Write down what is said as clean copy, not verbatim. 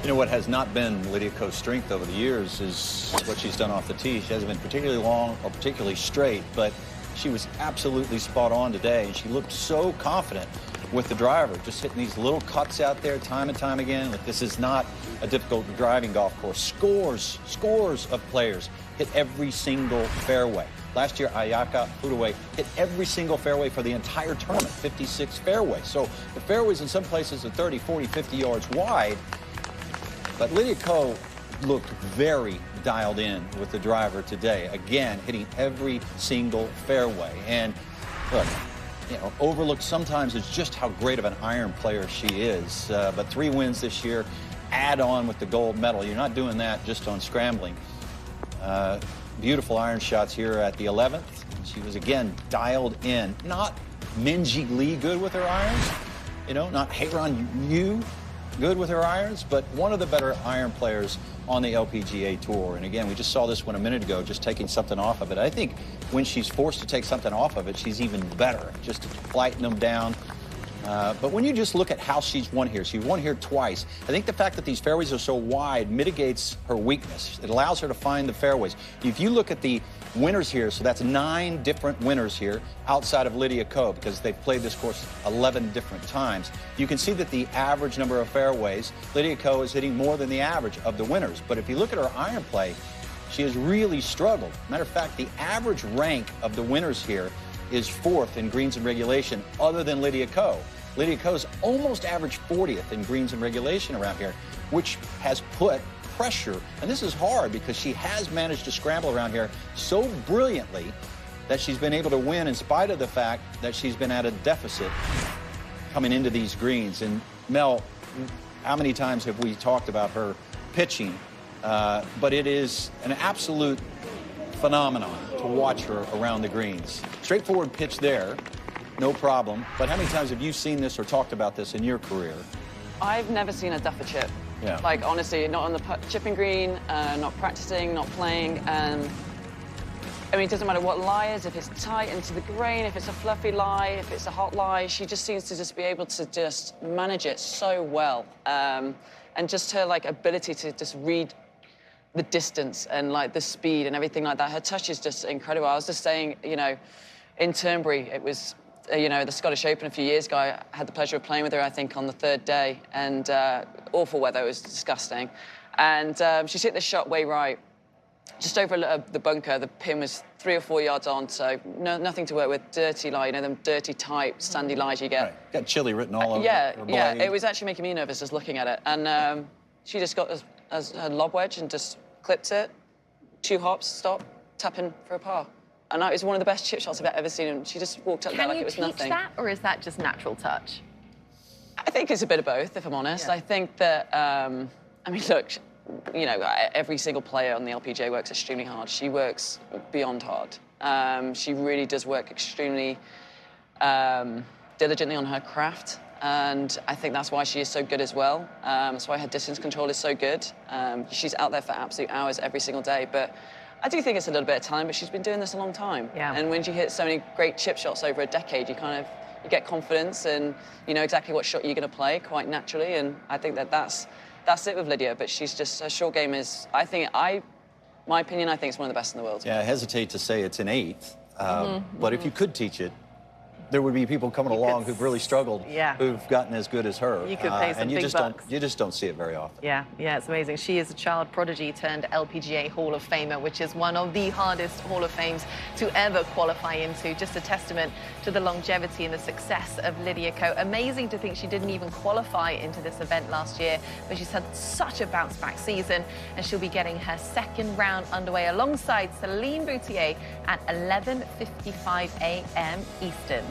You know, what has not been Lydia Ko's strength over the years is what she's done off the tee. She hasn't been particularly long or particularly straight, but she was absolutely spot on today, and she looked so confident with the driver, just hitting these little cuts out there time and time again. Like, this is not a difficult driving golf course. Scores of players hit every single fairway. Last year, Ayaka Udaway hit every single fairway for the entire tournament, 56 fairways. So the fairways in some places are 30, 40, 50 yards wide. But Lydia Ko looked very dialed in with the driver today. Again, hitting every single fairway. And look, you know, overlooked sometimes is just how great of an iron player she is. But 3 wins this year, add on with the gold medal. You're not doing that just on scrambling. Beautiful iron shots here at the 11th. She was, again, dialed in. Not Minjee Lee good with her irons, you know, not Hyeron Yu good with her irons, but one of the better iron players on the LPGA Tour. And again, we just saw this one a minute ago, just taking something off of it. I think when she's forced to take something off of it, she's even better, just flighting them down. But when you just look at how she's won here twice. I think the fact that these fairways are so wide mitigates her weakness. It allows her to find the fairways. If you look at the winners here, so that's 9 different winners here outside of Lydia Ko, because they've played this course 11 different times. You can see that the average number of fairways, Lydia Ko is hitting more than the average of the winners. But if you look at her iron play, she has really struggled. Matter of fact, the average rank of the winners here is 4th in greens and regulation, other than Lydia Ko. Lydia Ko's almost average 40th in greens and regulation around here, which has put pressure. And this is hard because she has managed to scramble around here so brilliantly that she's been able to win in spite of the fact that she's been at a deficit coming into these greens. And Mel, how many times have we talked about her pitching? But it is an absolute phenomenon to watch her around the greens. Straightforward pitch there, no problem. But how many times have you seen this or talked about this in your career? I've never seen a duffer chip. Yeah. Like, honestly, not on the chipping green, not practicing, not playing. I mean, it doesn't matter what lie is, if it's tight into the grain, if it's a fluffy lie, if it's a hot lie, she just seems to just be able to just manage it so well. And just her, like, ability to just read the distance and, like, the speed and everything like that. Her touch is just incredible. I was just saying, you know, in Turnberry, it was, you know, the Scottish Open a few years ago. I had the pleasure of playing with her, I think, on the 3rd day, and awful weather, it was disgusting. And she's hit this shot way right, just over the bunker. The pin was 3 or 4 yards on, so nothing to work with. Dirty lie, you know, them dirty, tight, sandy lies you get. Right. Got chili written all over yeah, her yeah, blade. it was actually making me nervous just looking at it. And she just got as her lob wedge and just clipped it, 2 hops, stop, tapping for a par. And it was one of the best chip shots I've ever seen, and she just walked up there like it was nothing. Can you teach that, or is that just natural touch? I think it's a bit of both, if I'm honest. Yeah. I think that, I mean, look, you know, every single player on the LPGA works extremely hard. She works beyond hard. She really does work extremely diligently on her craft, and I think that's why she is so good as well. That's why her distance control is so good. She's out there for absolute hours every single day, but I do think it's a little bit of time, but she's been doing this a long time. Yeah. And when you hit so many great chip shots over a decade, you get confidence and you know exactly what shot you're going to play quite naturally. And I think that's it with Lydia. But she's just, her short game is, my opinion, I think it's one of the best in the world. Yeah, I hesitate to say it's innate, but if you could teach it, there would be people coming along who've really struggled, who've gotten as good as her. You could pay some big bucks. You just don't see it very often. Yeah, it's amazing. She is a child prodigy turned LPGA Hall of Famer, which is one of the hardest Hall of Fames to ever qualify into. Just a testament to the longevity and the success of Lydia Ko. Amazing to think she didn't even qualify into this event last year, but she's had such a bounce-back season, and she'll be getting her 2nd round underway alongside Celine Boutier at 11:55 a.m. Eastern.